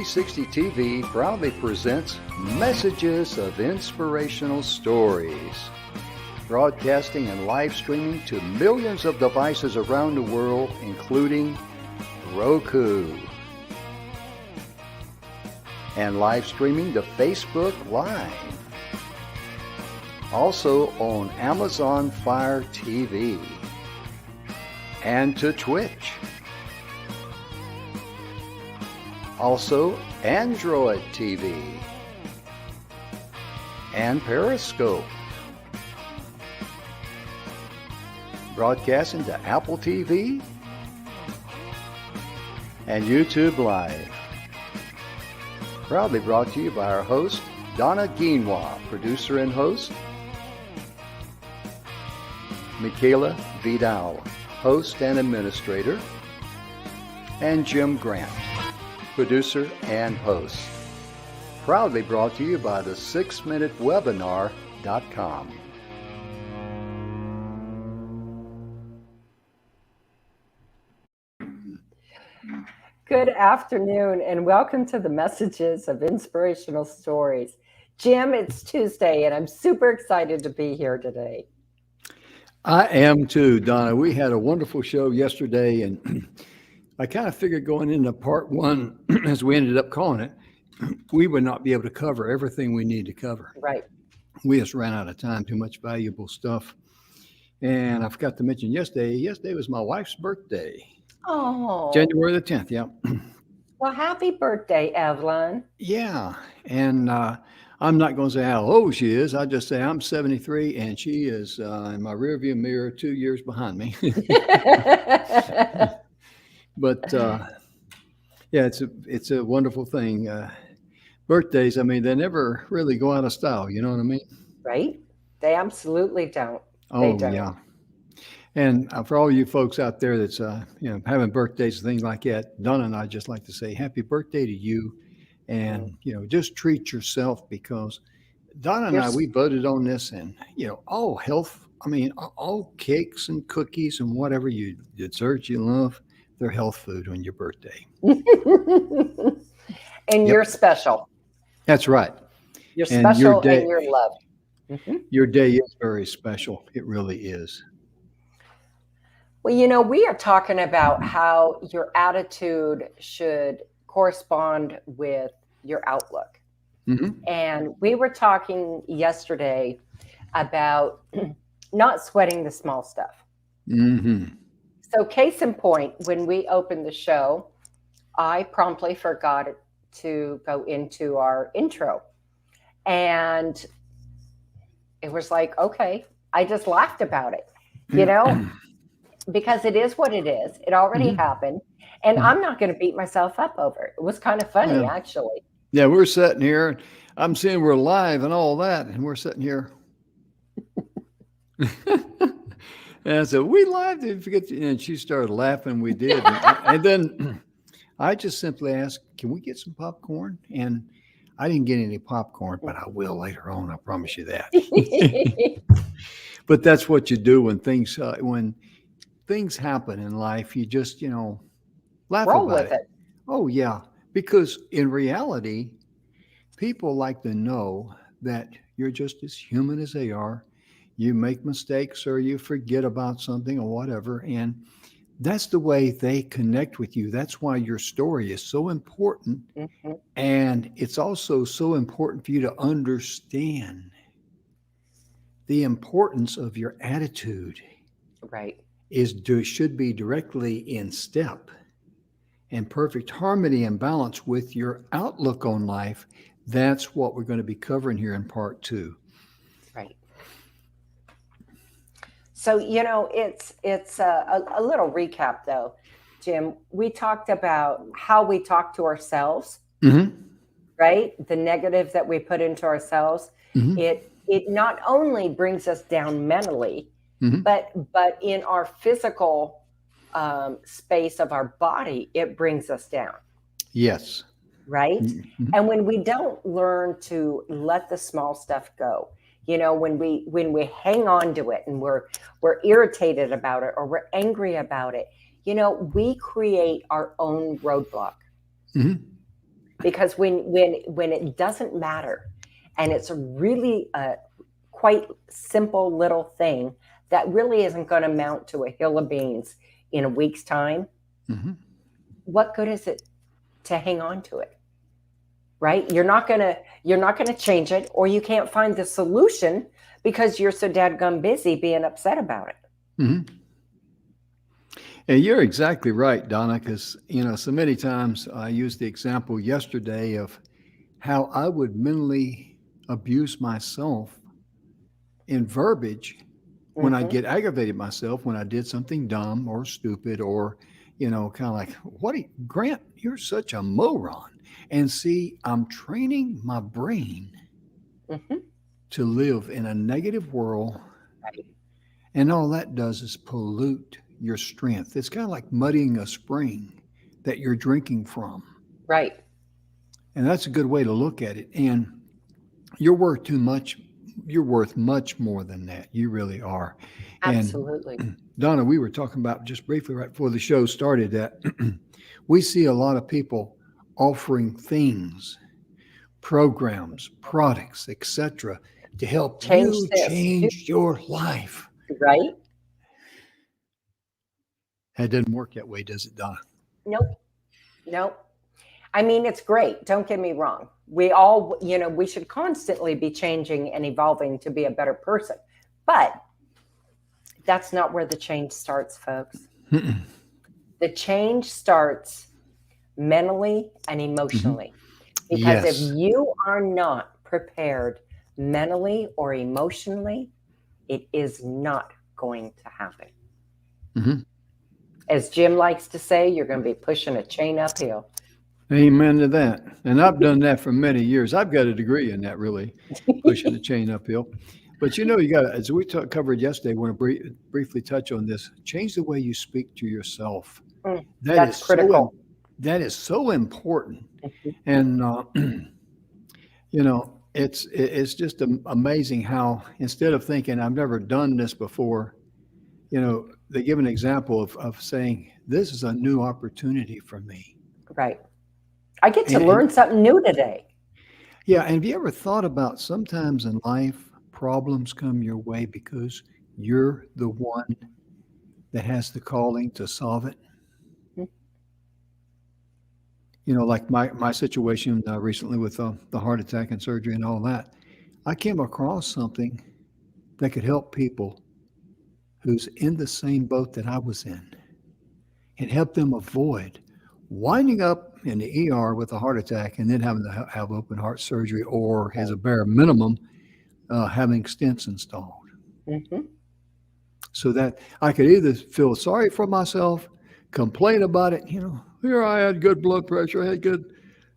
360 TV proudly presents Messages of Inspirational Stories, broadcasting and live streaming to millions of devices around the world, including Roku, and live streaming to Facebook Live. Also on Amazon Fire TV and to Twitch. Also Android TV and Periscope. Broadcasting to Apple TV and YouTube Live. Proudly brought to you by our host, Donna, producer and host, Michaela Vidal, host and administrator, and Jim Grant, producer and host. Proudly brought to you by the 6minutewebinar.com. Good afternoon and welcome to the Messages of Inspirational Stories. Jim, it's Tuesday and I'm super excited to be here today. I am too, Donna. We had a wonderful show yesterday, and I kind of figured going into part one, as we ended up calling it, we would not be able to cover everything we need to cover. Right. We just ran out of time, too much valuable stuff. And I forgot to mention yesterday was my wife's birthday. Oh. January the 10th, yeah. Well, happy birthday, Evelyn. Yeah, and I'm not going to say how old she is. I'll just say I'm 73, and she is in my rearview mirror 2 years behind me. But yeah, it's a wonderful thing. Birthdays, I mean, they never really go out of style. You know what I mean? Right? They absolutely don't. Oh, yeah. And for all you folks out there that's having birthdays and things like that, Donna and I just like to say happy birthday to you. And, just treat yourself, because Donna and I, we voted on this, and, all health, all cakes and cookies and whatever desserts you love, they're health food on your birthday. And you're special. That's right. You're special and you're loved. Mm-hmm. Your day is very special. It really is. Well, we are talking about how your attitude should correspond with your outlook. Mm-hmm. And we were talking yesterday about not sweating the small stuff. Mm-hmm. So case in point, when we opened the show, I promptly forgot to go into our intro. And it was like, okay, I just laughed about it, because it is what it is. It already happened. And I'm not going to beat myself up over it. It was kind of funny, actually. Yeah, we're sitting here. I'm seeing we're live and all that. And we're sitting here. And I said, we live? Did you forget? And she started laughing. We did. And then I just simply asked, can we get some popcorn? And I didn't get any popcorn, but I will later on. I promise you that. But that's what you do when things happen in life. You just, laugh Roll about with it. Oh, yeah. Because in reality, people like to know that you're just as human as they are. You make mistakes or you forget about something or whatever. And that's the way they connect with you. That's why your story is so important. Mm-hmm. And it's also so important for you to understand the importance of your attitude. Right. Should be directly in step and perfect harmony and balance with your outlook on life. That's what we're going to be covering here in part two. Right. So, it's a little recap though, Jim. We talked about how we talk to ourselves, right? The negative that we put into ourselves. Mm-hmm. It not only brings us down mentally, but in our physical space of our body, it brings us down. Yes. Right. Mm-hmm. And when we don't learn to let the small stuff go, when we hang on to it and we're irritated about it or we're angry about it, we create our own roadblock. Mm-hmm. because when it doesn't matter, and it's a really quite simple little thing that really isn't going to amount to a hill of beans in a week's time, what good is it to hang on to it? Right? You're not gonna change it, or you can't find the solution because you're so dadgum busy being upset about it. And you're exactly right, Donna, because, so many times I used the example yesterday of how I would mentally abuse myself in verbiage when I get aggravated myself, when I did something dumb or stupid, or, kind of like, Grant, you're such a moron. And see, I'm training my brain to live in a negative world. Right. And all that does is pollute your strength. It's kind of like muddying a spring that you're drinking from. Right. And that's a good way to look at it. And you're worth too much. You're worth much more than that. You really are. Absolutely. And Donna, we were talking about just briefly right before the show started that we see a lot of people offering things, programs, products, etc., to help you change your life. Right? That doesn't work that way, does it, Donna? Nope. I mean, it's great. Don't get me wrong. We all, we should constantly be changing and evolving to be a better person. But that's not where the change starts, folks. The change starts mentally and emotionally. Because if you are not prepared mentally or emotionally, it is not going to happen. As Jim likes to say, you're going to be pushing a chain uphill. Amen to that. And I've done that for many years. I've got a degree in that, really, pushing the chain uphill. But you got to, as we covered yesterday, I want to briefly touch on this. Change the way you speak to yourself. That's critical. That is so important. And, it's just amazing how instead of thinking, I've never done this before, they give an example of saying, this is a new opportunity for me. Right. I get to learn something new today. Yeah. And have you ever thought about sometimes in life, problems come your way because you're the one that has the calling to solve it? Like my situation recently with the heart attack and surgery and all that, I came across something that could help people who's in the same boat that I was in and help them avoid winding up in the ER with a heart attack and then having to have open heart surgery, or as a bare minimum, having stents installed. So that I could either feel sorry for myself, complain about it, here I had good blood pressure, I had good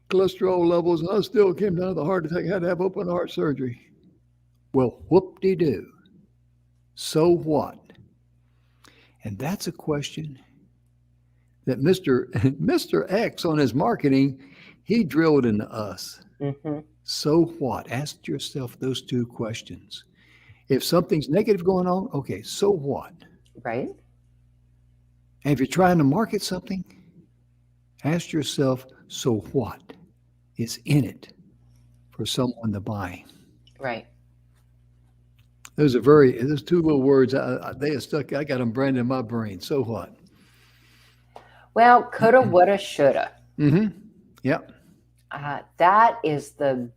cholesterol levels, and I still came down with a heart attack, had to have open heart surgery. Well, whoop-de-doo. So what? And that's a question that Mr. X on his marketing, he drilled into us. So what? Ask yourself those two questions. If something's negative going on, okay, so what? Right. And if you're trying to market something, ask yourself, so what is in it for someone to buy? Right. Those two little words, they are stuck. I got them branded in my brain. So what? Well, coulda, woulda, shoulda. Yep. That is that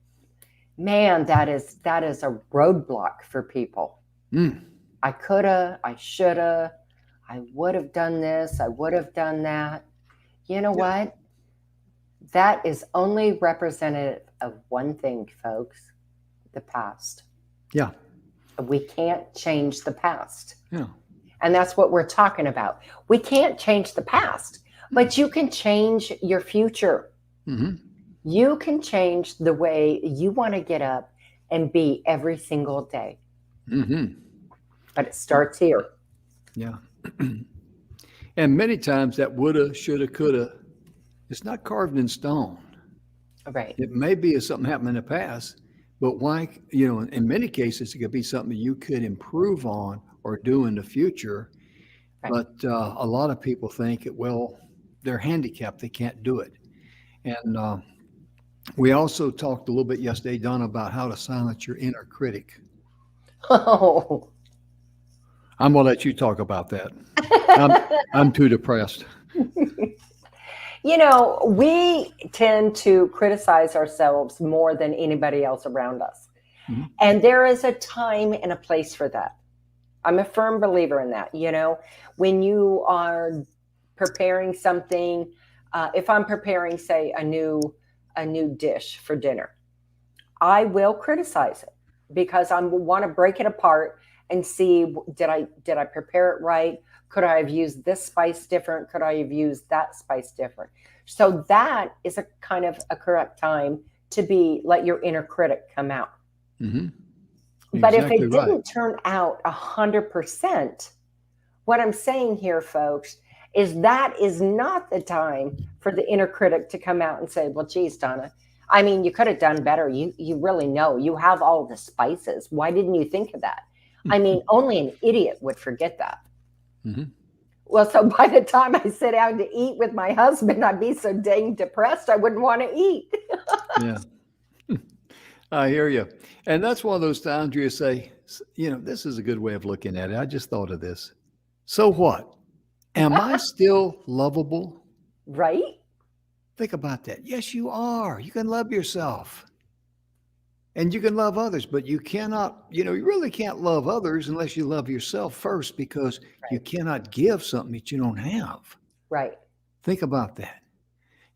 is a roadblock for people. I coulda, I shoulda, I would have done this, I would have done that. You know what? That is only representative of one thing, folks: the past. Yeah. We can't change the past. Yeah. And that's what we're talking about. We can't change the past, but you can change your future. You can change the way you want to get up and be every single day. But it starts here. Yeah. And many times that woulda, shoulda, coulda, it's not carved in stone. Right. It may be something happened in the past, but why, in many cases, it could be something you could improve on or do in the future. Right. But a lot of people think, well, they're handicapped, they can't do it. And We also talked a little bit yesterday, Donna, about how to silence your inner critic. Oh. I'm going to let you talk about that. I'm, I'm too depressed. We tend to criticize ourselves more than anybody else around us. Mm-hmm. And there is a time and a place for that. I'm a firm believer in that. When you are preparing something, if I'm preparing, say, a new dish for dinner, I will criticize it because I want to break it apart and see, did I prepare it right? Could I have used this spice different? Could I have used that spice different? So that is a kind of a correct time to let your inner critic come out. Mm-hmm. But if it didn't turn out 100%, what I'm saying here, folks, is that is not the time for the inner critic to come out and say, well, geez, Donna, I mean, you could have done better. You really know. You have all the spices. Why didn't you think of that? I mean, only an idiot would forget that. Mm-hmm. Well, so by the time I sit down to eat with my husband, I'd be so dang depressed I wouldn't want to eat. Yeah. I hear you. And that's one of those times where you say, this is a good way of looking at it. I just thought of this. So what? Am I still lovable? Right? Think about that. Yes, you are. You can love yourself. And you can love others, but you cannot, you really can't love others unless you love yourself first, because you cannot give something that you don't have. Right. Think about that.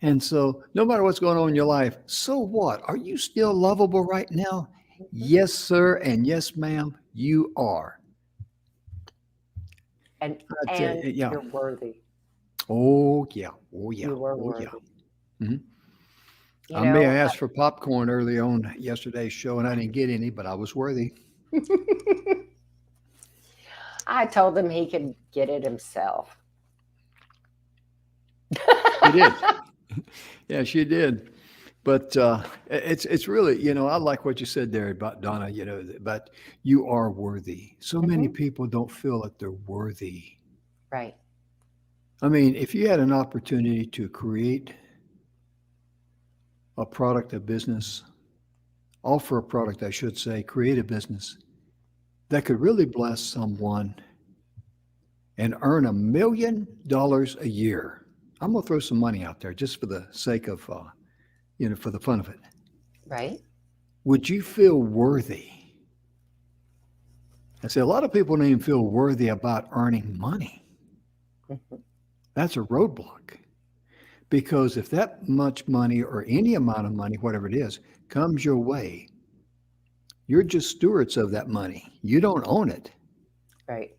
And so no matter what's going on in your life, so what? Are you still lovable right now? Mm-hmm. Yes, sir. And yes, ma'am, you are. And you're worthy. Oh, yeah. Oh, yeah. You were worthy. Yeah. Mm-hmm. I may have asked for popcorn early on yesterday's show, and I didn't get any, but I was worthy. I told him he could get it himself. She did. Yeah, she did. But it's really, I like what you said there about Donna, but you are worthy. So many people don't feel that they're worthy. Right. I mean, if you had an opportunity to create a product, a business, offer a product, I should say, create a business that could really bless someone and earn $1 million a year. I'm going to throw some money out there just for the sake of, for the fun of it. Right. Would you feel worthy? I say a lot of people don't even feel worthy about earning money. Mm-hmm. That's a roadblock. Because if that much money or any amount of money, whatever it is, comes your way, you're just stewards of that money. You don't own it. Right.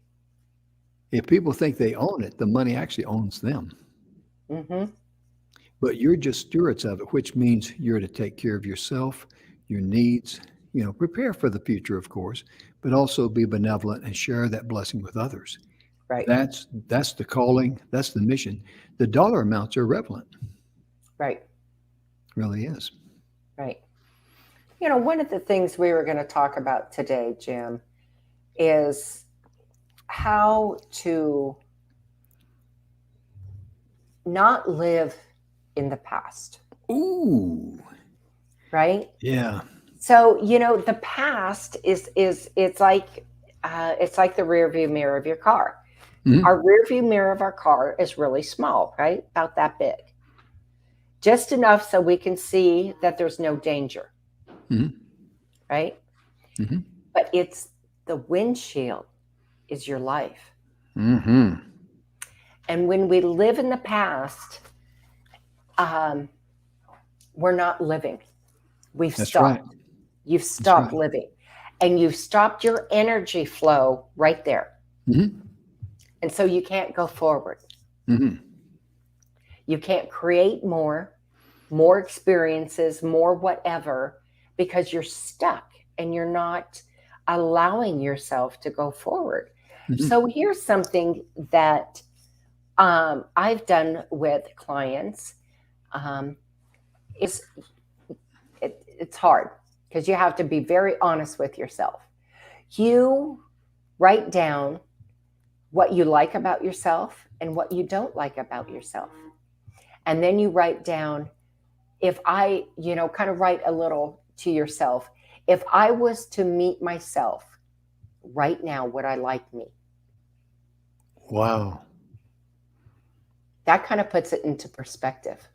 If people think they own it, the money actually owns them. Mm-hmm. But you're just stewards of it, which means you're to take care of yourself, your needs, prepare for the future, of course, but also be benevolent and share that blessing with others. Right. That's the calling. That's the mission. The dollar amounts are irrelevant. Right. It really is. Right. One of the things we were going to talk about today, Jim, is how to not live in the past. Ooh. Right? Yeah. So, the past is it's like the rear view mirror of your car. Mm-hmm. Our rear view mirror of our car is really small, right? About that big. Just enough so we can see that there's no danger. Mm-hmm. Right? Mm-hmm. But it's the windshield is your life. Mm-hmm. And when we live in the past, we're not living. We've stopped. Right. You've stopped living. And you've stopped your energy flow right there. Mm-hmm. And so you can't go forward. Mm-hmm. You can't create more experiences, more whatever, because you're stuck and you're not allowing yourself to go forward. Mm-hmm. So here's something that I've done with clients. It's hard because you have to be very honest with yourself. You write down what you like about yourself and what you don't like about yourself. And then you write down if I, kind of write a little to yourself, if I was to meet myself right now, would I like me? Wow. That kind of puts it into perspective.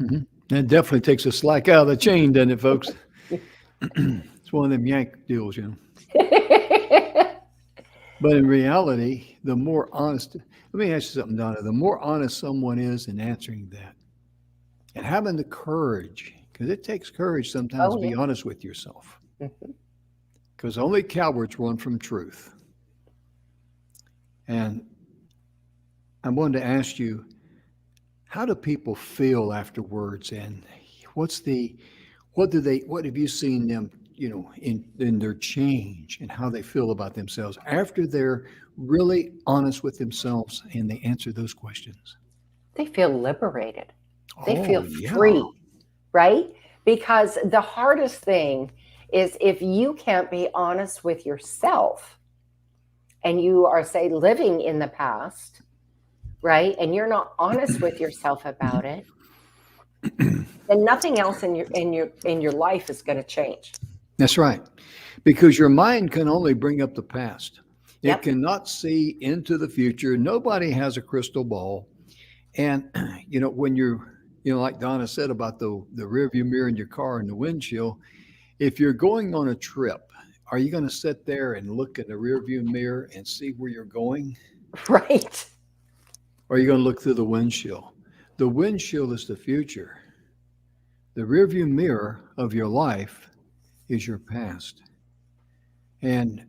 Mm-hmm. That definitely takes a slack out of the chain, doesn't it, folks? It's one of them yank deals, But in reality, the more honest, let me ask you something, Donna, the more honest someone is in answering that and having the courage, because it takes courage sometimes Oh, to be yeah. honest with yourself, Mhm. because only cowards run from truth. And I wanted to ask you, how do people feel afterwards? And what have you seen them, in their change and how they feel about themselves after they're really honest with themselves and they answer those questions? They feel liberated. They Oh, feel yeah. free, right? Because the hardest thing is if you can't be honest with yourself and you are, say, living in the past, right? And you're not honest with yourself about it, then nothing else in your life is going to change. That's right. Because your mind can only bring up the past. It Yep. cannot see into the future. Nobody has a crystal ball. And when like Donna said about the rear view mirror in your car and the windshield, if you're going on a trip, are you going to sit there and look in the rear view mirror and see where you're going? Right. Or are you going to look through the windshield? The windshield is the future. The rear view mirror of your life is your past. And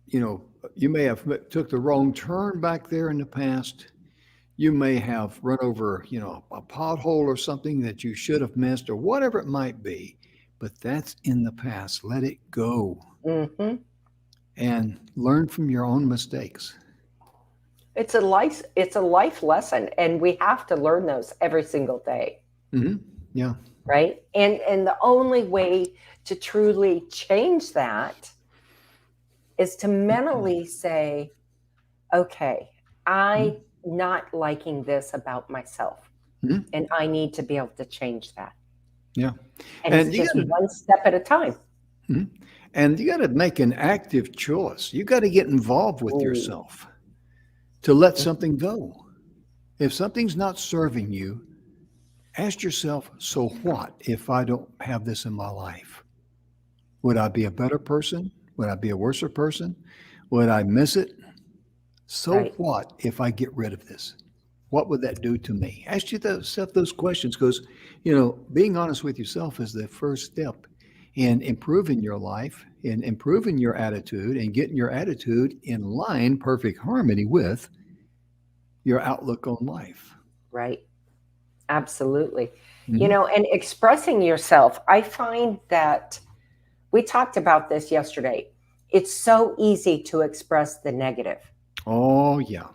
you may have took the wrong turn back there in the past. You may have run over, a pothole or something that you should have missed or whatever it might be. But that's in the past. Let it go Hmm. and learn from your own mistakes. It's a life lesson, and we have to learn those every single day. Mm-hmm. Yeah. Right. And the only way to truly change that is to mentally say, okay, Mm-hmm. I'm not liking this about myself, Mm-hmm. and I need to be able to change that. Yeah. And it's And you just got to one step at a time. and you got to make an active choice. You got to get involved with Ooh. yourself to let something go. If something's not serving you, ask yourself, so what if I don't have this in my life? Would I be a better person? Would I be a worse person? Would I miss it? So Right. what if I get rid of this? What would that do to me? Ask yourself those questions because, being honest with yourself is the first step in improving your life, in improving your attitude, and getting your attitude in line, perfect harmony with your outlook on life. Right. Absolutely. Mhm. And expressing yourself, I find that we talked about this yesterday. It's so easy to express the negative, Oh, yeah.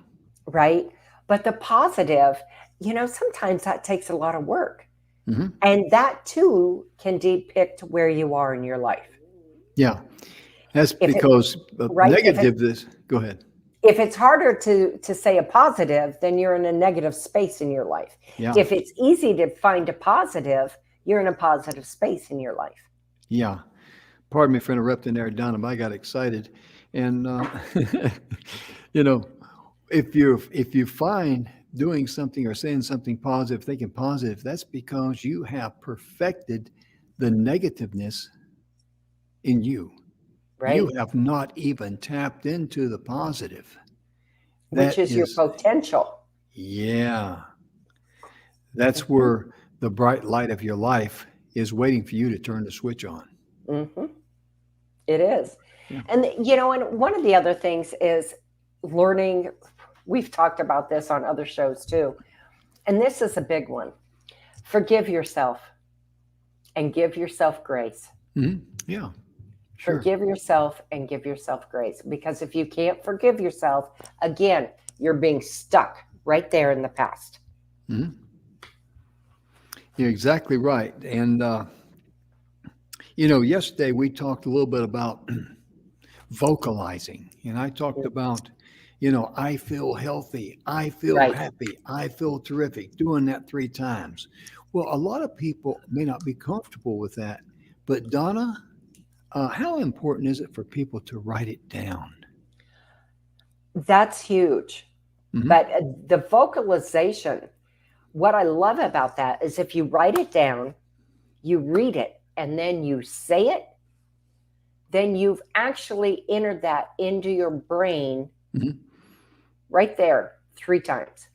right? But the positive, sometimes that takes a lot of work. Hmm. And that too can depict where you are in your life. Yeah. That's If it because of right, negative this. Go ahead. if it's harder to say a positive, then you're in a negative space in your life. Yeah. If it's easy to find a positive, you're in a positive space in your life. Yeah. Pardon me for interrupting there, Donna, but I got excited. And, you know, if you find doing something or saying something positive, thinking positive, that's because you have perfected the negativeness in you. You Right? have not even tapped into the positive. Which That is your is, potential. yeah, that's Hmm. where the bright light of your life is waiting for you to turn the switch on. Hmm. It is. Yeah. And one of the other things is learning. We've talked about this on other shows too. And this is a big one. Forgive yourself and give yourself grace. Mhm. Yeah, sure. Forgive yourself and give yourself grace. Because if you can't forgive yourself, again, you're being stuck right there in the past. Mhm. You're exactly right. And, yesterday we talked a little bit about vocalizing, and I talked about, I feel healthy, I feel Right. happy, I feel terrific, doing that 3 times. Well, a lot of people may not be comfortable with that, but Donna, how important is it for people to write it down? That's huge. Mm-hmm. But the vocalization, what I love about that is if you write it down, you read it, and then you say it, then you've actually entered that into your brain right there 3 times.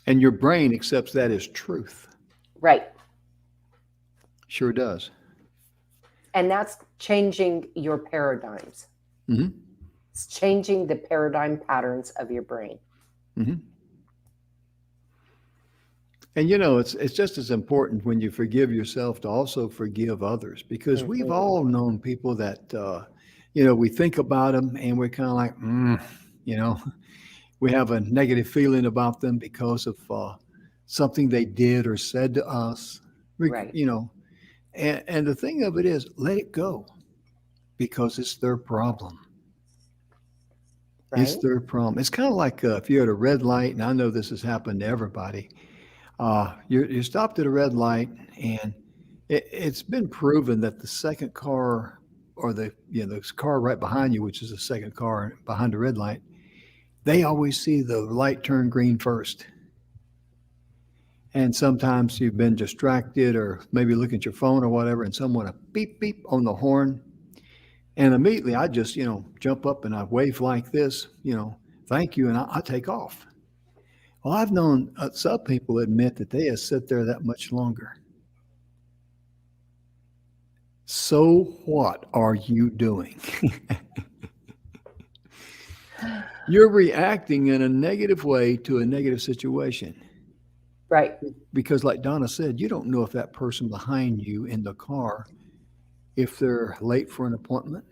And your brain accepts that as truth. Right. Sure does. And that's changing your paradigms. Mm-hmm. It's changing the paradigm patterns of your brain. Mm-hmm. And it's just as important when you forgive yourself to also forgive others, because we've all known people that, we think about them and we're kind of like, we have a negative feeling about them because of something they did or said to us, Right. And the thing of it is, let it go, because it's their problem. Right. It's their problem. It's kind of like if you're at a red light, and I know this has happened to everybody. You're stopped at a red light, and it's been proven that the second car, or the car right behind you, which is the second car behind the red light, they always see the light turn green first. And sometimes you've been distracted or maybe looking at your phone or whatever, and someone a beep beep on the horn, and immediately I just jump up and I wave like this, thank you, and I take off. Well, I've known some people admit that they have sat there that much longer. So what are you doing? You're reacting in a negative way to a negative situation. Right. Because like Donna said, you don't know if that person behind you in the car, if they're late for an appointment.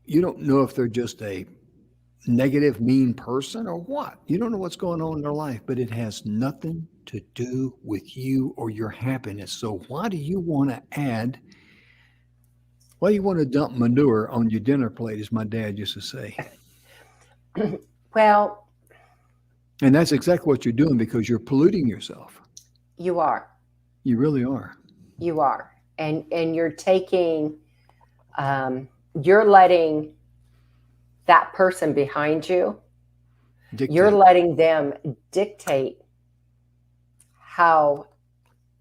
You don't know if they're just a negative, mean person or what. You don't know what's going on in their life, but it has nothing to do with you or your happiness. So why do you want to dump manure on your dinner plate, as my dad used to say? Well, and that's exactly what you're doing, because you're polluting yourself. You are. You really are. You are. And you're taking, you're letting that person behind you, you're letting them dictate how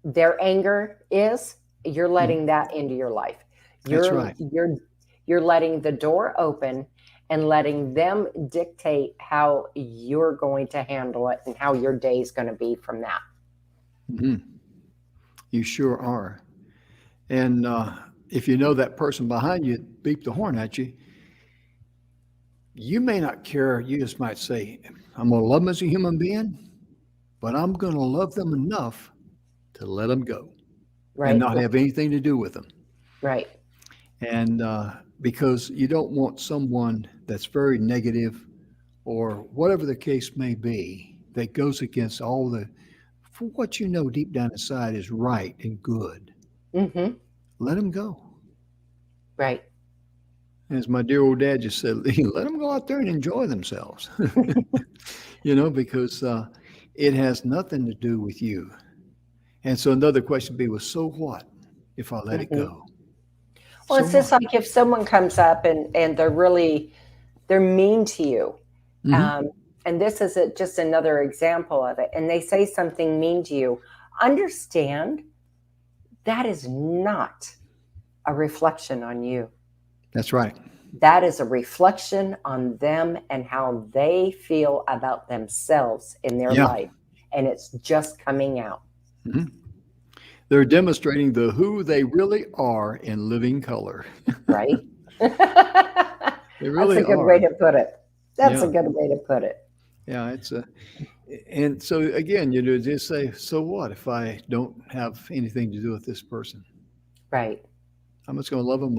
their anger is. You're letting that into your life. That's right. You're letting the door open and letting them dictate how you're going to handle it and how your day is going to be from that. Mm-hmm. You sure are. And if you know that person behind you beeped the horn at you, you may not care. You just might say, I'm going to love them as a human being, but I'm going to love them enough to let them go. Right. And not have anything to do with them. Right. And because you don't want someone that's very negative or whatever the case may be, that goes against all for what you know deep down inside is right and good. Mm-hmm. Let them go. Right. As my dear old dad just said, let them go out there and enjoy themselves. Because it has nothing to do with you. And so another question would be, well, so what if I let it go? Well, it's just like if someone comes up and they're mean to you. Mm-hmm. And this is just another example of it. And they say something mean to you. Understand that is not a reflection on you. That's right. That is a reflection on them and how they feel about themselves in their life. And it's just coming out. Mm-hmm. They're demonstrating who they really are in living color. Right? They really That's a good are. way to put it. That's a good way to put it. Yeah, and so again, just say, so what if I don't have anything to do with this person? Right. I'm just going to love them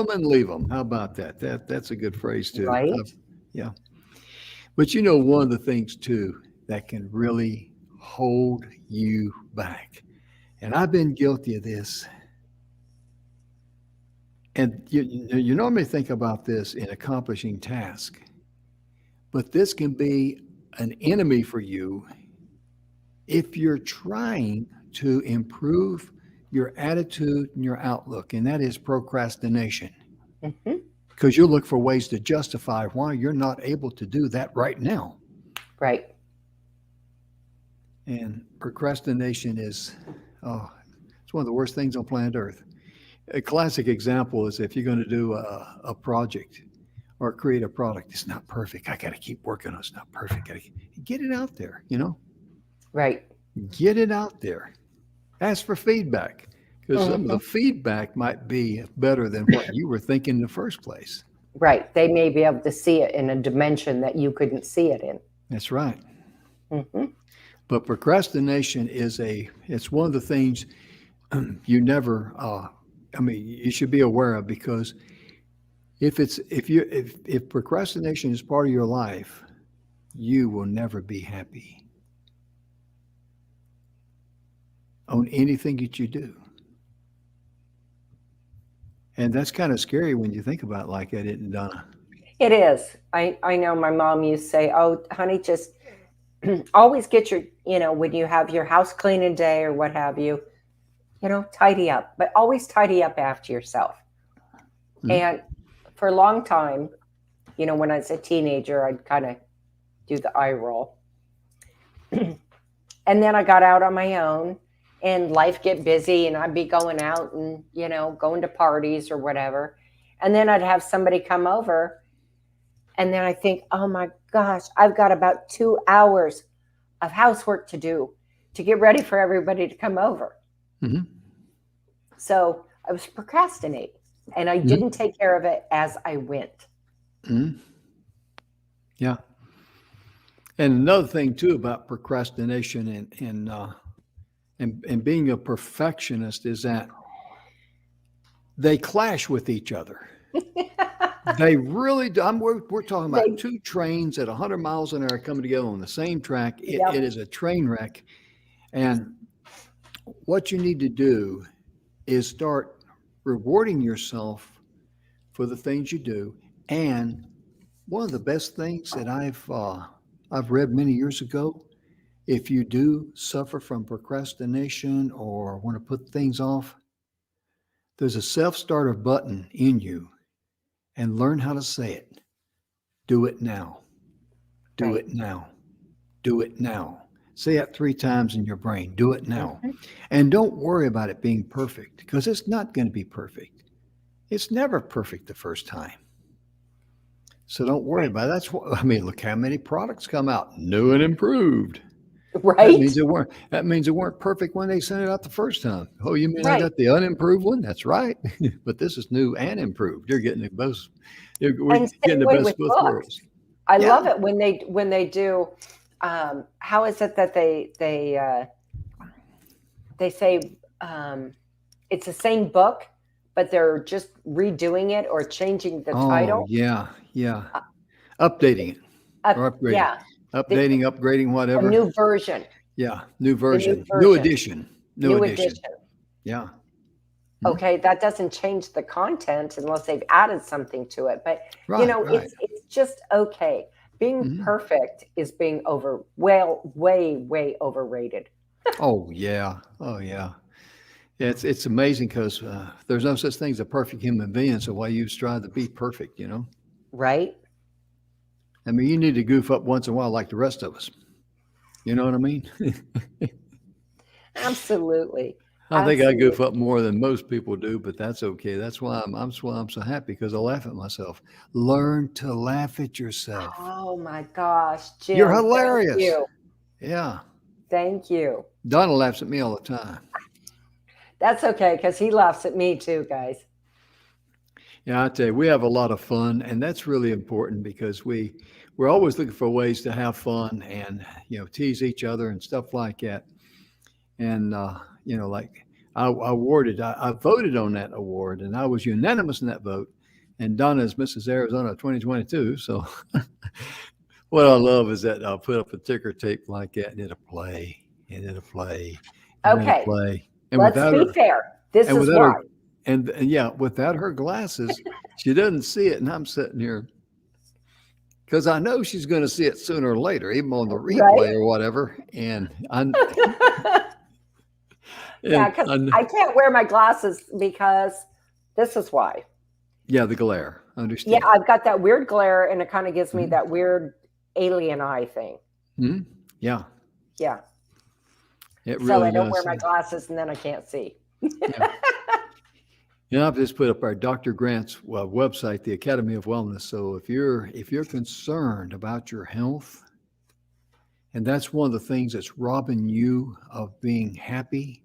and leave them. How about that? That's a good phrase too. Right. Yeah. But one of the things too that can really hold you back, and I've been guilty of this. And you normally think about this in accomplishing tasks, but this can be an enemy for you if you're trying to improve your attitude and your outlook, and that is procrastination, because you'll look for ways to justify why you're not able to do that right now. Right. And procrastination is, it's one of the worst things on planet Earth. A classic example is if you're going to do a project or create a product, it's not perfect. I got to keep working on it. It's not perfect. Get it out there, Right. Get it out there. Ask for feedback, because some of the feedback might be better than what you were thinking in the first place. Right. They may be able to see it in a dimension that you couldn't see it in. That's right. But procrastination it's one of the things you never, you should be aware of, because if procrastination is part of your life, you will never be happy on anything that you do. And that's kind of scary when you think about it like that, isn't it, Donna? It is. I know my mom used to say, oh, honey, just always get your, when you have your house cleaning day or what have you, tidy up, but always tidy up after yourself. And for a long time, when I was a teenager, I'd kind of do the eye roll. And then I got out on my own, and life get busy, and I'd be going out and, going to parties or whatever. And then I'd have somebody come over, and then I think, oh my gosh, I've got about 2 hours of housework to do to get ready for everybody to come over. So I was procrastinating, and I didn't take care of it as I went. Yeah. And another thing too about procrastination and being a perfectionist is that they clash with each other. They really do. We're talking about two trains at 100 miles an hour coming together on the same track. It is a train wreck. And what you need to do is start rewarding yourself for the things you do. And one of the best things that I've read many years ago, if you do suffer from procrastination or want to put things off, there's a self-starter button in you, and learn how to say it. Do it now. Do it now. Do it now. Say it 3 times in your brain. Do it now. And don't worry about it being perfect, because it's not going to be perfect. It's never perfect the first time. So don't worry about it. That's what, look how many products come out, new and improved. Right. That means it weren't perfect when they sent it out the first time. Oh, you mean I got the unimproved one? That's right. But this is new and improved. You're getting the best. We're getting the best of both worlds. I love it when they do. How is it that they say it's the same book, but they're just redoing it or changing the title? Yeah. Updating it or upgrading. Yeah. Updating, upgrading, whatever. A new version. Yeah, new version. New edition. New edition. Yeah. Okay, that doesn't change the content unless they've added something to it. But it's just okay. Being perfect is being way overrated. Oh yeah. It's amazing, because there's no such thing as a perfect human being. So why you strive to be perfect? Right. You need to goof up once in a while like the rest of us. You know what I mean? Absolutely. I think I goof up more than most people do, but that's okay. That's why I'm so happy, because I laugh at myself. Learn to laugh at yourself. Oh my gosh, Jim. You're hilarious. Thank you. Yeah. Thank you. Donna laughs at me all the time. That's okay, because he laughs at me too, guys. Yeah, I tell you, we have a lot of fun, and that's really important, because we're always looking for ways to have fun and tease each other and stuff like that. And like I voted on that award, and I was unanimous in that vote. And Donna is Mrs. Arizona 2022. So what I love is that I'll put up a ticker tape like that, and it'll play, and it'll play, and okay. it'll play. And let's be fair. This is why. And without her glasses, she doesn't see it. And I'm sitting here because I know she's going to see it sooner or later, even on the replay Right? or whatever. And Yeah, because I can't wear my glasses because this is why. yeah, the glare. Yeah, Understand? I've got that weird glare, and it kind of gives me Mhm. that weird alien eye thing. Mhm. Yeah, Yeah. it So really I don't wear does. my glasses, and then I can't see. Yeah. I've just put up our Dr. Grant's website, the Academy of Wellness. So if you're concerned about your health, and that's one of the things that's robbing you of being happy,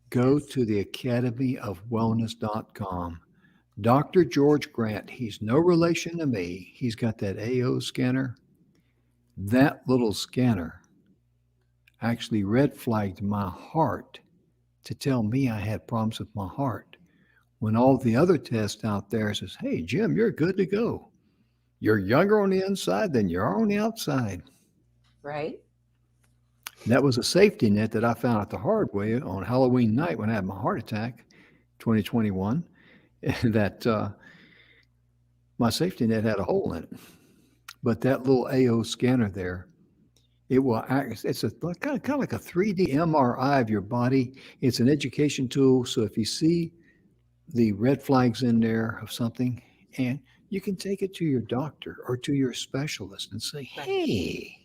go to the academyofwellness.com. Dr. George Grant, he's no relation to me. He's got that AO scanner. That little scanner actually red flagged my heart to tell me I had problems with my heart. When all the other tests out there says, hey, Jim, you're good to go. You're younger on the inside than you are on the outside. Right? That was a safety net that I found out the hard way on Halloween night when I had my heart attack, 2021, that my safety net had a hole in it. But that little AO scanner there, it will act, it's a kind of like a 3D MRI of your body. It's an education tool. So if you see the red flags in there of something, and you can take it to your doctor or to your specialist and say, Right. hey,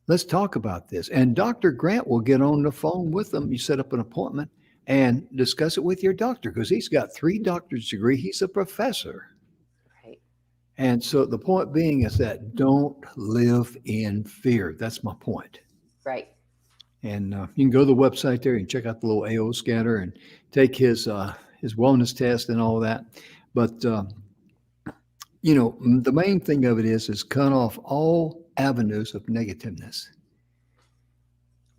let's talk about this. And Dr. Grant will get on the phone with them. You set up an appointment and discuss it with your doctor because he's got 3 doctor's degree. He's a professor. Right. And so the point being is that don't live in fear. That's my point. Right. And you can go to the website there and check out the little AO scanner and take his wellness test and all that. But the main thing of it is cut off all avenues of negativeness.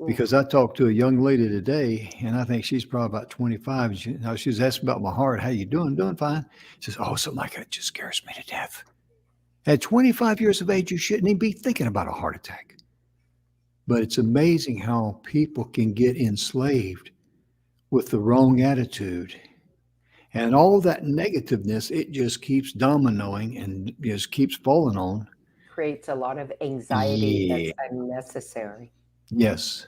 Because I talked to a young lady today, and I think she's probably about 25. She was asking about my heart. How you doing? Doing fine. She says, oh, something like that just scares me to death. At 25 years of age, you shouldn't even be thinking about a heart attack. But it's amazing how people can get enslaved with the wrong attitude. And all that negativeness, it just keeps dominoing and just keeps falling on. Creates a lot of anxiety Yeah. that's unnecessary. Yes.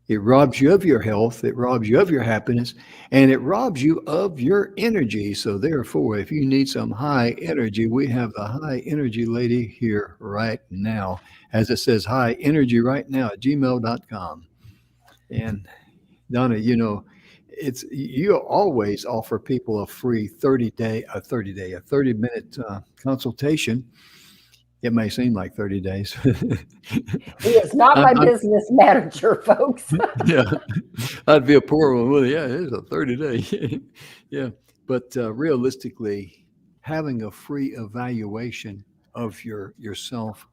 It robs you of your health, it robs you of your happiness, and it robs you of your energy. So, therefore, if you need some high energy, we have the high energy lady here right now. As it says, high energy right now at gmail.com. And Donna, you always offer people a free 30-minute consultation. It may seem like 30 days. He is not my business manager, folks. Yeah, I'd be a poor one with it. Yeah, it's a 30-day. Yeah, but realistically, having a free evaluation of yourself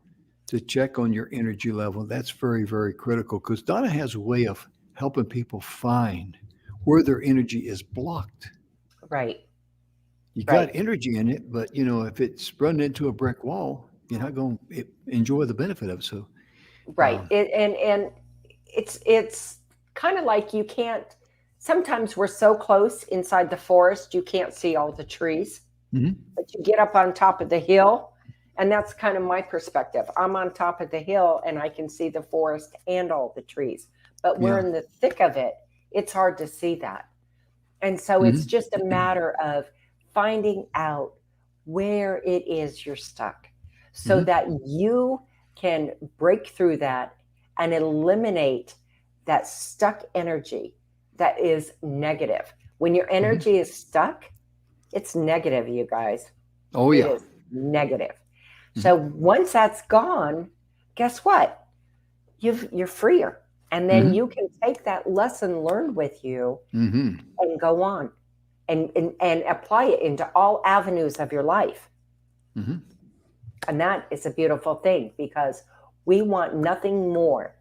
to check on your energy level, that's very, very critical because Donna has a way of helping people find where their energy is blocked. Right. You got energy in it, but if it's running into a brick wall, you're not going to enjoy the benefit of it. So, right. And it's kind of like you can't. Sometimes we're so close inside the forest, you can't see all the trees. Mm-hmm. But you get up on top of the hill, and that's kind of my perspective. I'm on top of the hill, and I can see the forest and all the trees. But we're in the thick of it. It's hard to see that. And so it's just a matter of finding out where it is you're stuck so that you can break through that and eliminate that stuck energy that is negative. When your energy is stuck, it's negative, you guys. Oh, yeah. It is negative. So once that's gone, guess what? You're freer. And then you can take that lesson learned with you and go on and apply it into all avenues of your life. And that is a beautiful thing because we want nothing more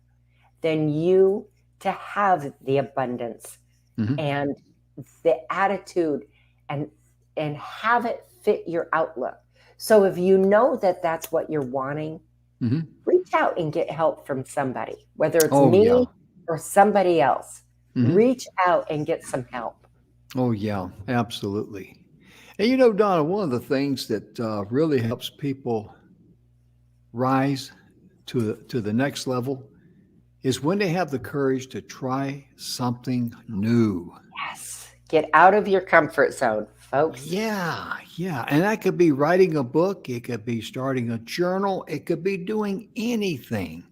than you to have the abundance and the attitude and have it fit your outlook. So if you know that that's what you're wanting, reach out and get help from somebody, whether it's me or somebody else. Reach out and get some help. Oh, yeah, absolutely. And Donna, one of the things that really helps people rise to the next level is when they have the courage to try something new. Yes. Get out of your comfort zone, folks. Yeah, yeah. And that could be writing a book, it could be starting a journal, it could be doing anything.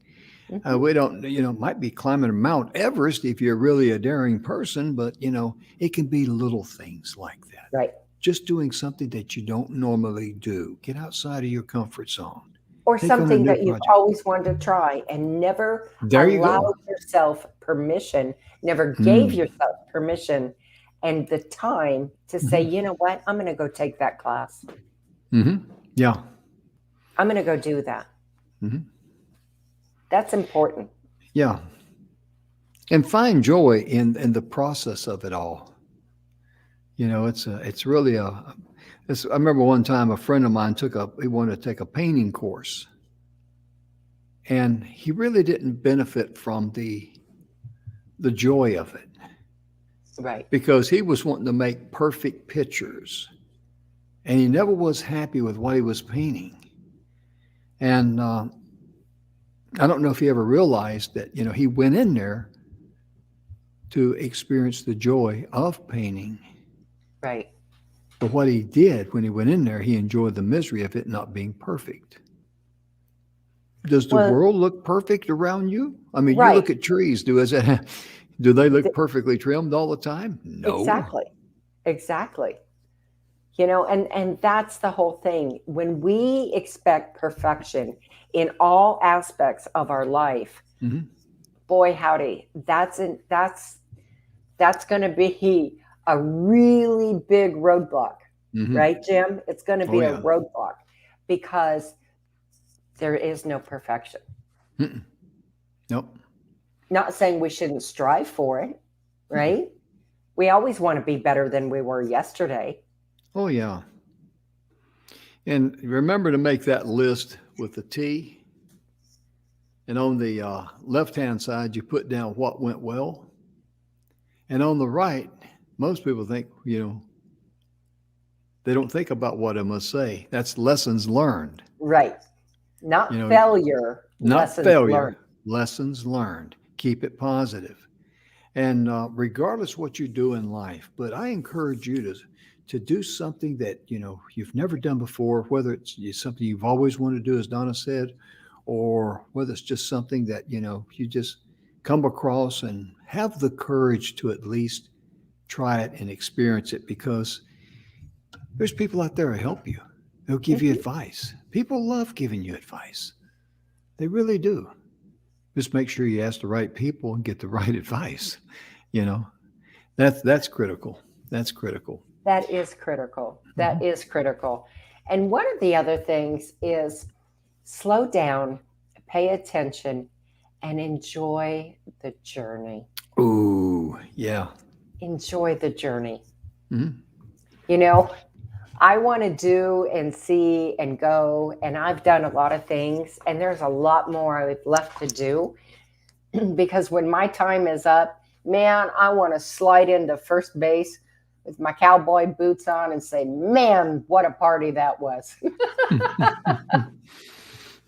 We don't, might be climbing Mount Everest if you're really a daring person, but, it can be little things like that. Right. Just doing something that you don't normally do. Get outside of your comfort zone. Or Take on a something new that you've project. always wanted to try and never There you allowed go. yourself permission, never gave yourself permission and the time to say, you know what, I'm going to go take that class. Yeah. I'm going to go do that. That's important. Yeah. And find joy in the process of it all. It's really I remember one time a friend of mine he wanted to take a painting course. And he really didn't benefit from the joy of it. Right. Because he was wanting to make perfect pictures. And he never was happy with what he was painting. And I don't know if he ever realized that, he went in there to experience the joy of painting. Right. But what he did when he went in there, he enjoyed the misery of it not being perfect. Does the world look perfect around you? I mean, you look at trees. Do they look perfectly trimmed all the time? No. Exactly. And that's the whole thing. When we expect perfection in all aspects of our life, boy, howdy, that's going to be a really big roadblock, right, Jim? It's going to be a roadblock because there is no perfection. Nope. Not saying we shouldn't strive for it, right? We always want to be better than we were yesterday. Oh, yeah. And remember to make that list with the T. And on the left-hand side, you put down what went well. And on the right, most people think, they don't think about what I must say. That's lessons learned. Right. Not failure. Not failure. Lessons learned. Keep it positive. And regardless what you do in life, but I encourage you to do something that, you've never done before, whether it's something you've always wanted to do, as Donna said, or whether it's just something that, you just come across and have the courage to at least try it and experience it, because there's people out there who help you. They'll give you advice. People love giving you advice. They really do. Just make sure you ask the right people and get the right advice. That's critical. That's critical. That is critical. That is critical. And one of the other things is slow down, pay attention, and enjoy the journey. Ooh, yeah. Enjoy the journey. I want to do and see and go, and I've done a lot of things, and there's a lot more I've left to do, because when my time is up, man, I want to slide into first base with my cowboy boots on and say, man, what a party that was.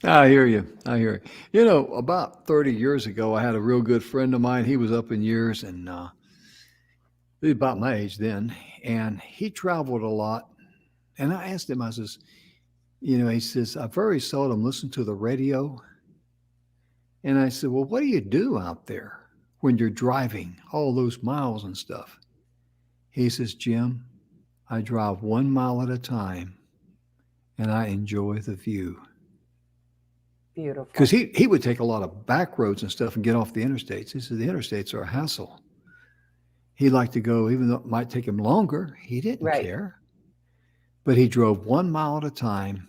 I hear you. About 30 years ago, I had a real good friend of mine. He was up in years, and he was about my age then, and he traveled a lot. And I asked him, I says, he says, I very seldom listen to the radio. And I said, well, what do you do out there when you're driving all those miles and stuff? He says, Jim, I drive 1 mile at a time and I enjoy the view. Beautiful. Because he would take a lot of back roads and stuff and get off the interstates. He said the interstates are a hassle. He liked to go, even though it might take him longer, he didn't care. But he drove 1 mile at a time,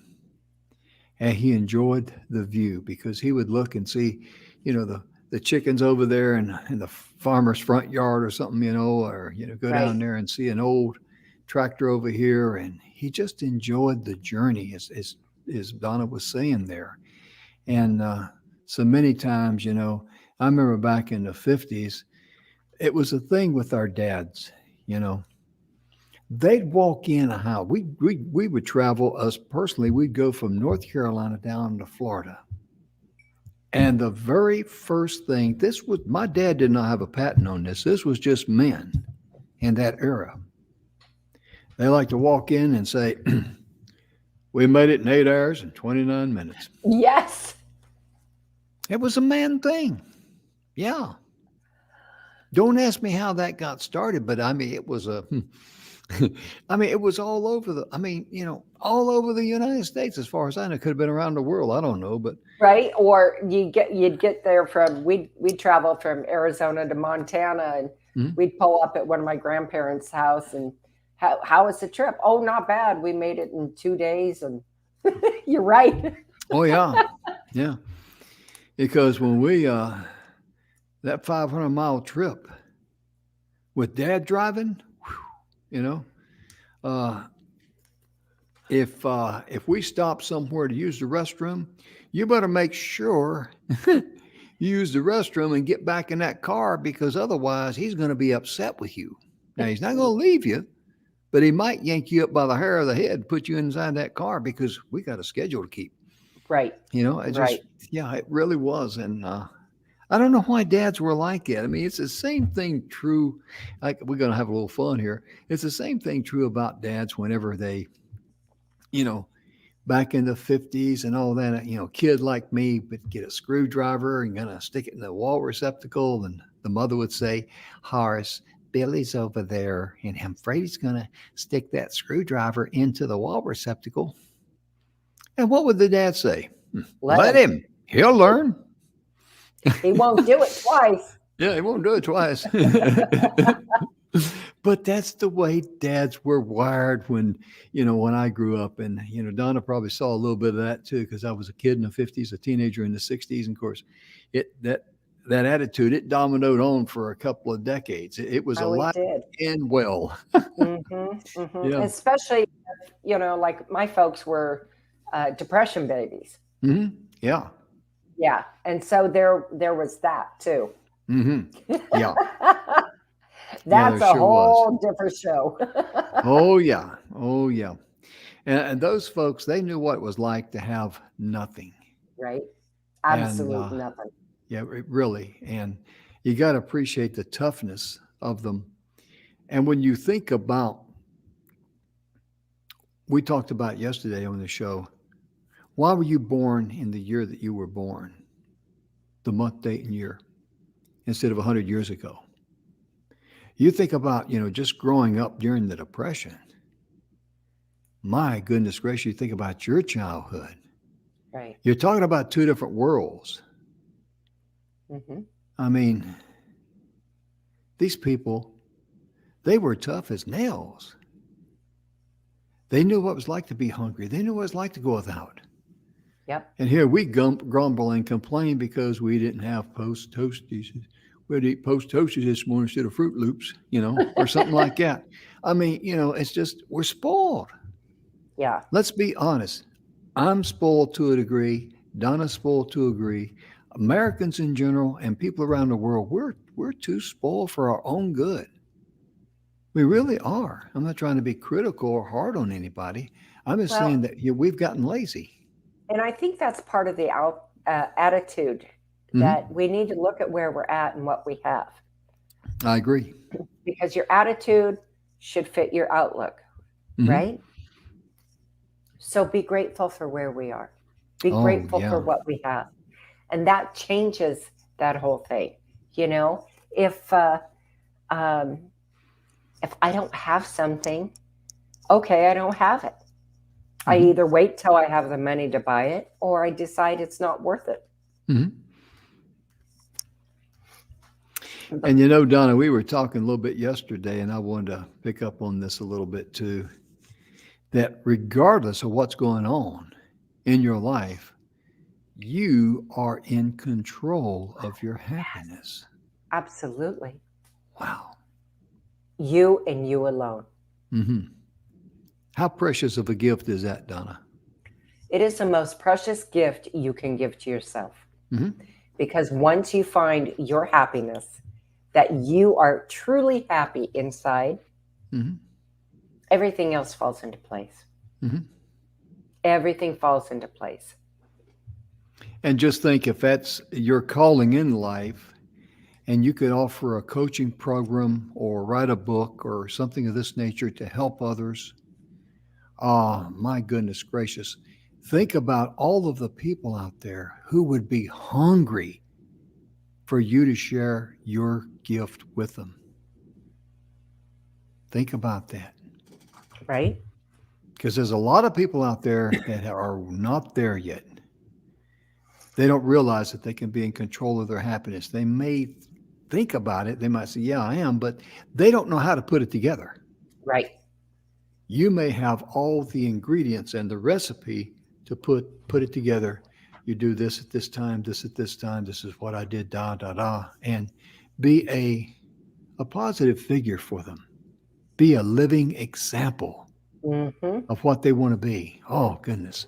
and he enjoyed the view, because he would look and see, the chickens over there in the farmer's front yard or something, or, go down there and see an old tractor over here. And he just enjoyed the journey, as Donna was saying there. And so many times, I remember back in the 50s, it was a thing with our dads, they'd walk in a house. We would travel, us personally, we'd go from North Carolina down to Florida. And the very first thing, this was, my dad did not have a patent on this. This was just men in that era. They like to walk in and say, we made it in 8 hours and 29 minutes. Yes. It was a man thing. Yeah. Don't ask me how that got started, but I mean, it was it was all over all over the United States, as far as I know. It could have been around the world. I don't know, but right. Or you'd get there from, we'd travel from Arizona to Montana, and we'd pull up at one of my grandparents' house, and how was the trip? Oh, not bad. We made it in 2 days. And you're right. Oh yeah. Yeah. Because when we, that 500-mile trip with Dad driving, if we stop somewhere to use the restroom, you better make sure you use the restroom and get back in that car, because otherwise he's going to be upset with you. Now, he's not going to leave you, but he might yank you up by the hair of the head and put you inside that car, because we got a schedule to keep. Right. It really was. And I don't know why dads were like that. I mean, it's the same thing true. Like, we're going to have a little fun here. It's the same thing true about dads whenever they, back in the 50s and all that, kid like me would get a screwdriver and gonna stick it in the wall receptacle. And the mother would say, Horace, Billy's over there, and I'm afraid he's going to stick that screwdriver into the wall receptacle. And what would the dad say? Let him. He'll learn. He won't do it twice. Yeah, he won't do it twice. But that's the way dads were wired when I grew up. And, Donna probably saw a little bit of that too, because I was a kid in the 50s, a teenager in the 60s. And of course, that attitude, it dominoed on for a couple of decades. It was alive and well. Yeah. Especially, like my folks were depression babies. Mm-hmm. Yeah. Yeah. And so there was that too. Mm-hmm. Yeah. That's a whole different show. Oh, yeah. Oh, yeah. And those folks, they knew what it was like to have nothing. Right. Absolutely nothing. Yeah, really. And you got to appreciate the toughness of them. And when you think about, we talked about yesterday on the show, why were you born in the year that you were born? The month, date, and year, instead of 100 years ago. You think about, just growing up during the Depression. My goodness gracious, you think about your childhood. Right. You're talking about two different worlds. Mm-hmm. I mean, these people, they were tough as nails. They knew what it was like to be hungry. They knew what it was like to go without. Yep. And here we grumble and complain because we didn't have Post Toasties. We had to eat Post Toasties this morning instead of Fruit Loops, or something like that. I mean, it's just, we're spoiled. Yeah. Let's be honest. I'm spoiled to a degree. Donna's spoiled to a degree. Americans in general and people around the world, we're too spoiled for our own good. We really are. I'm not trying to be critical or hard on anybody. I'm just saying that we've gotten lazy. And I think that's part of the attitude, that we need to look at where we're at and what we have. I agree. Because your attitude should fit your outlook, right? So be grateful for where we are. Be grateful for what we have. And that changes that whole thing. If I don't have something, okay, I don't have it. I either wait till I have the money to buy it, or I decide it's not worth it. Mm-hmm. And Donna, we were talking a little bit yesterday, and I wanted to pick up on this a little bit too, that regardless of what's going on in your life, you are in control of your happiness. Absolutely. Wow. You and you alone. Mm-hmm. How precious of a gift is that, Donna? It is the most precious gift you can give to yourself. Mm-hmm. Because once you find your happiness, that you are truly happy inside, everything else falls into place. Mm-hmm. Everything falls into place. And just think, if that's your calling in life, and you could offer a coaching program or write a book or something of this nature to help others. Oh, my goodness gracious. Think about all of the people out there who would be hungry for you to share your gift with them. Think about that. Right? Because there's a lot of people out there that are not there yet. They don't realize that they can be in control of their happiness. They may think about it. They might say, yeah, I am, but they don't know how to put it together. Right. You may have all the ingredients and the recipe to put it together. You do this at this time, this at this time, this is what I did, da, da, da, and be a positive figure for them. Be a living example of what they want to be. Oh, goodness.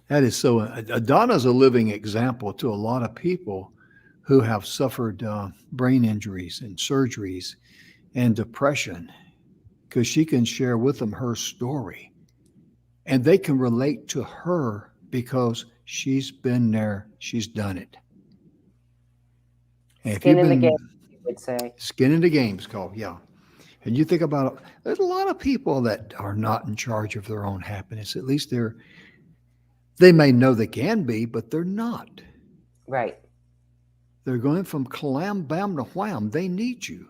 That is so. Donna's a living example to a lot of people who have suffered brain injuries and surgeries and depression, because she can share with them her story. And they can relate to her because she's been there, she's done it. And skin in the game, you would say. Skin in the game is called, yeah. And you think about it, there's a lot of people that are not in charge of their own happiness. At least they may know they can be, but they're not. Right. They're going from clam bam to wham. They need you.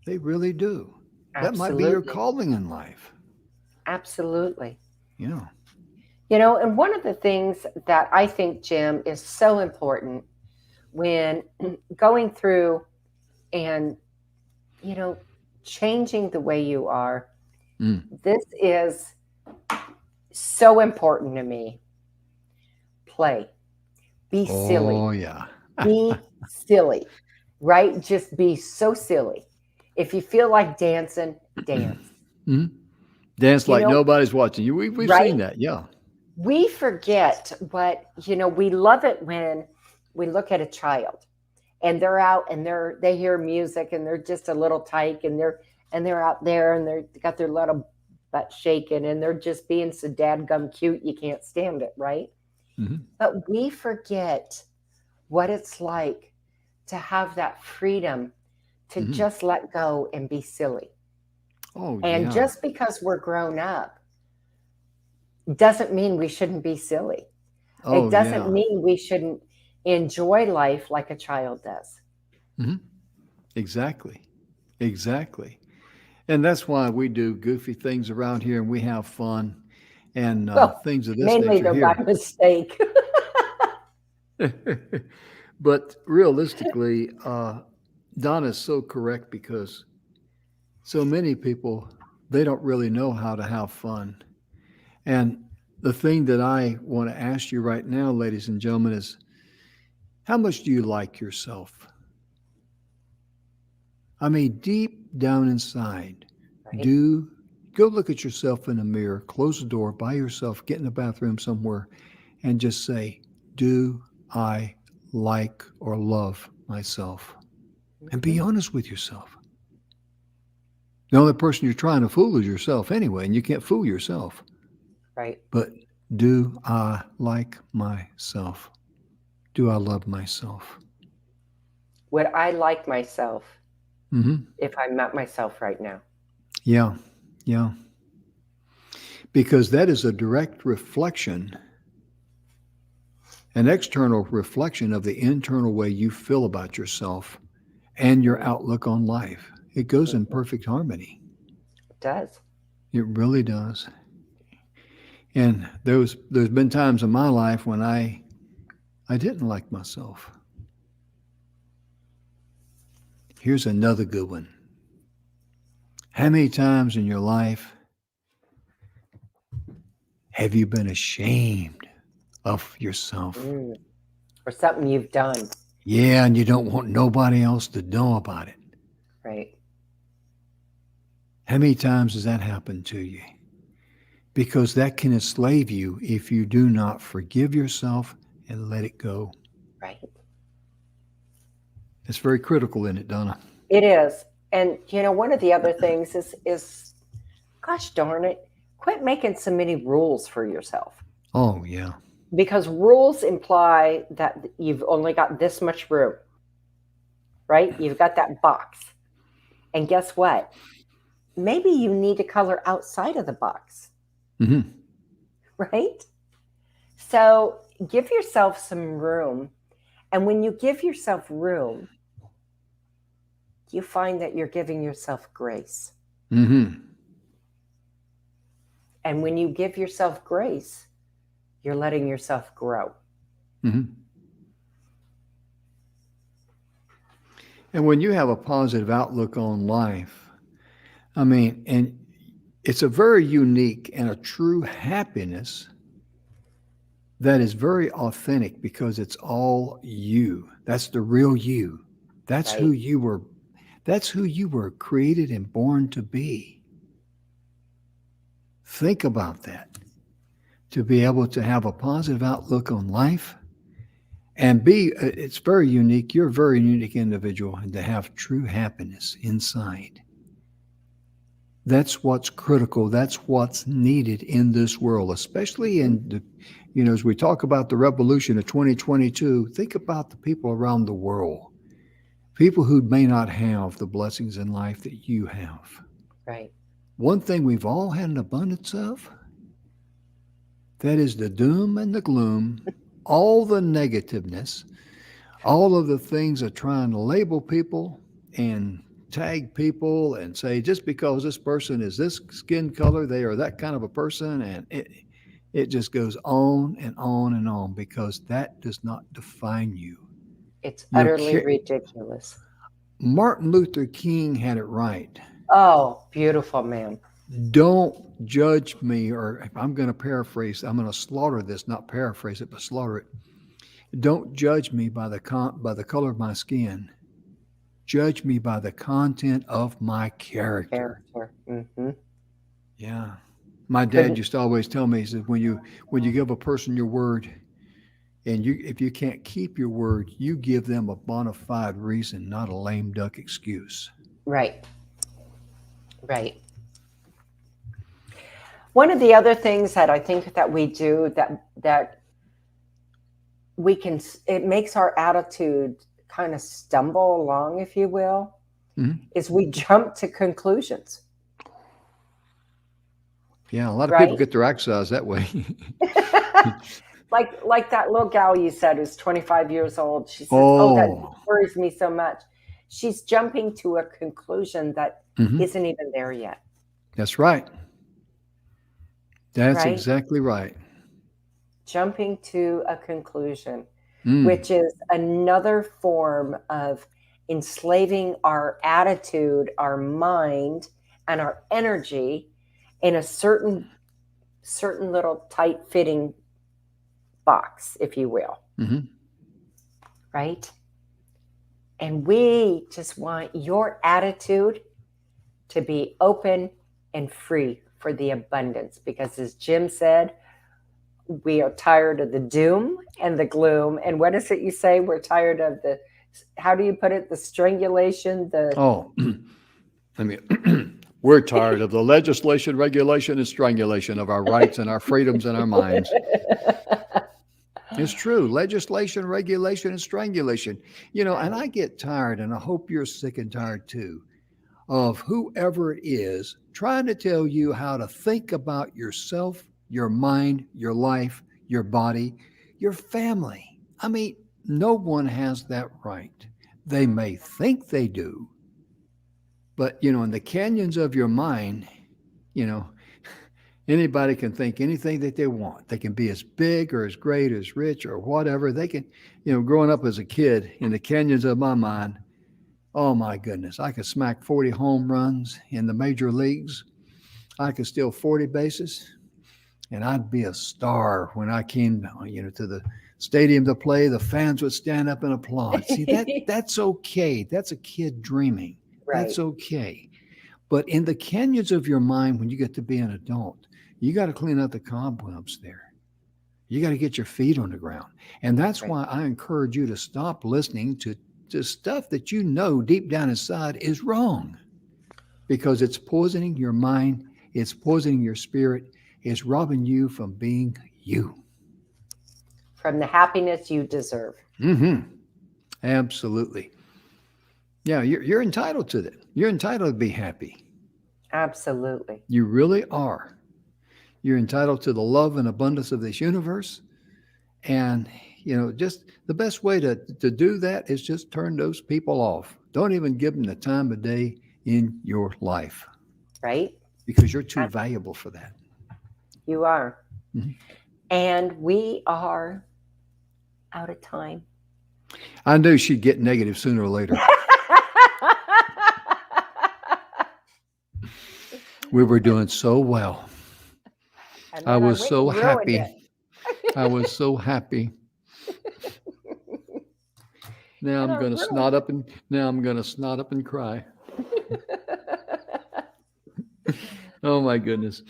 They really do. That might be your calling in life. Absolutely. Yeah. You know, and one of the things that I think, Jim, is so important when going through and, you know, changing the way you are, this is so important to me. Play. Be silly. Oh, yeah. Be silly, right? Just be so silly. If you feel like dancing, dance. Dance like nobody's watching you. We've right? seen that, yeah. We forget we love it when we look at a child and they're out and they hear music and they're just a little tyke and they're out there and they got their little butt shaking and they're just being so dadgum cute you can't stand it, right? But we forget what it's like to have that freedom to just let go and be silly. And just because we're grown up doesn't mean we shouldn't be silly. It doesn't mean we shouldn't enjoy life like a child does. Exactly. And that's why we do goofy things around here and we have fun and things of this nature. Mainly they're by mistake. But realistically, Donna's so correct, because so many people, they don't really know how to have fun. And the thing that I want to ask you right now, ladies and gentlemen, is how much do you like yourself? I mean, deep down inside, go look at yourself in the mirror, close the door by yourself, get in the bathroom somewhere, and just say, do I like or love myself? And be honest with yourself. The only person you're trying to fool is yourself anyway, and you can't fool yourself. Right. But do I like myself? Do I love myself? Would I like myself if I met myself right now? Yeah. Because that is a direct reflection, an external reflection of the internal way you feel about yourself and your outlook on life. It goes in perfect harmony. It does. It really does. And there's been times in my life when I didn't like myself. Here's another good one. How many times in your life have you been ashamed of yourself? Or something you've done. Yeah, and you don't want nobody else to know about it. Right. How many times has that happened to you? Because that can enslave you if you do not forgive yourself and let it go. Right. It's very critical, isn't it, Donna? It is. And one of the other things is gosh darn it, quit making so many rules for yourself. Oh, yeah. Because rules imply that you've only got this much room, right? You've got that box. And guess what? Maybe you need to color outside of the box, right? So give yourself some room. And when you give yourself room, you find that you're giving yourself grace. And when you give yourself grace, you're letting yourself grow. And when you have a positive outlook on life, I mean, and it's a very unique and a true happiness that is very authentic because it's all you. That's the real you. That's who you were. That's who you were created and born to be. Think about that. To be able to have a positive outlook on life and it's very unique. You're a very unique individual, and to have true happiness inside. That's what's critical. That's what's needed in this world, especially in as we talk about the revolution of 2022, think about the people around the world, people who may not have the blessings in life that you have. Right. One thing we've all had an abundance of, that is the doom and the gloom, all the negativeness, all of the things of trying to label people and tag people and say, just because this person is this skin color, they are that kind of a person. And it just goes on and on and on, because that does not define you. It's utterly ridiculous. Martin Luther King had it right. Oh, beautiful man. Don't judge me, or I'm going to paraphrase, I'm going to slaughter this, not paraphrase it, but slaughter it. Don't judge me by the color of my skin. Judge me by the content of my character. Yeah. My dad used to always tell me, he said, when you give a person your word, and if you can't keep your word, you give them a bona fide reason, not a lame duck excuse. Right. One of the other things that I think that we do that we can, it makes our attitude kind of stumble along, if you will, is we jump to conclusions. Yeah, a lot of people get their exercise that way. like that little gal you said who's 25 years old. She says, "Oh, that worries me so much." She's jumping to a conclusion that isn't even there yet. That's right. That's exactly right. Jumping to a conclusion, which is another form of enslaving our attitude, our mind, and our energy in a certain little tight-fitting box, if you will. Right? And we just want your attitude to be open and free for the abundance, because as Jim said, we are tired of the doom and the gloom. And what is it you say? We're tired of how do you put it? The strangulation, we're tired of the legislation, regulation, and strangulation of our rights and our freedoms and our minds. It's true. Legislation, regulation, and strangulation. And I get tired, and I hope you're sick and tired too, of whoever it is trying to tell you how to think about yourself, your mind, your life, your body, your family. I mean, no one has that right. They may think they do, but, in the canyons of your mind, anybody can think anything that they want. They can be as big or as great, as rich or whatever. They can, growing up as a kid in the canyons of my mind, oh my goodness, I could smack 40 home runs in the major leagues. I could steal 40 bases, and I'd be a star when I came, to the stadium to play. The fans would stand up and applaud. See, that's okay. That's a kid dreaming. Right. That's okay. But in the canyons of your mind, when you get to be an adult, you got to clean up the cobwebs there. You got to get your feet on the ground. And that's why I encourage you to stop listening to to stuff that you know deep down inside is wrong, because it's poisoning your mind, it's poisoning your spirit, it's robbing you from being you. From the happiness you deserve. Mm-hmm. Absolutely. Yeah, you're entitled to that. You're entitled to be happy. Absolutely. You really are. You're entitled to the love and abundance of this universe. And, just the best way to do that is just turn those people off. Don't even give them the time of day in your life. Right? Because you're too valuable for that. You are. Mm-hmm. And we are out of time. I knew she'd get negative sooner or later. We were doing so well. I was so happy. I was so happy. Now I'm going to snot up and cry. Oh my goodness.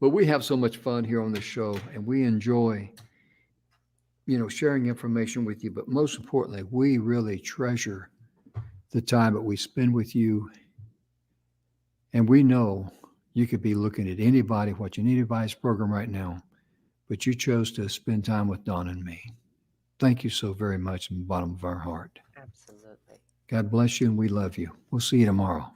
But we have so much fun here on the show, and we enjoy, sharing information with you. But most importantly, we really treasure the time that we spend with you. And we know you could be looking at anybody, watching anybody's program right now, but you chose to spend time with Donna and me. Thank you so very much from the bottom of our heart. Absolutely. God bless you, and we love you. We'll see you tomorrow.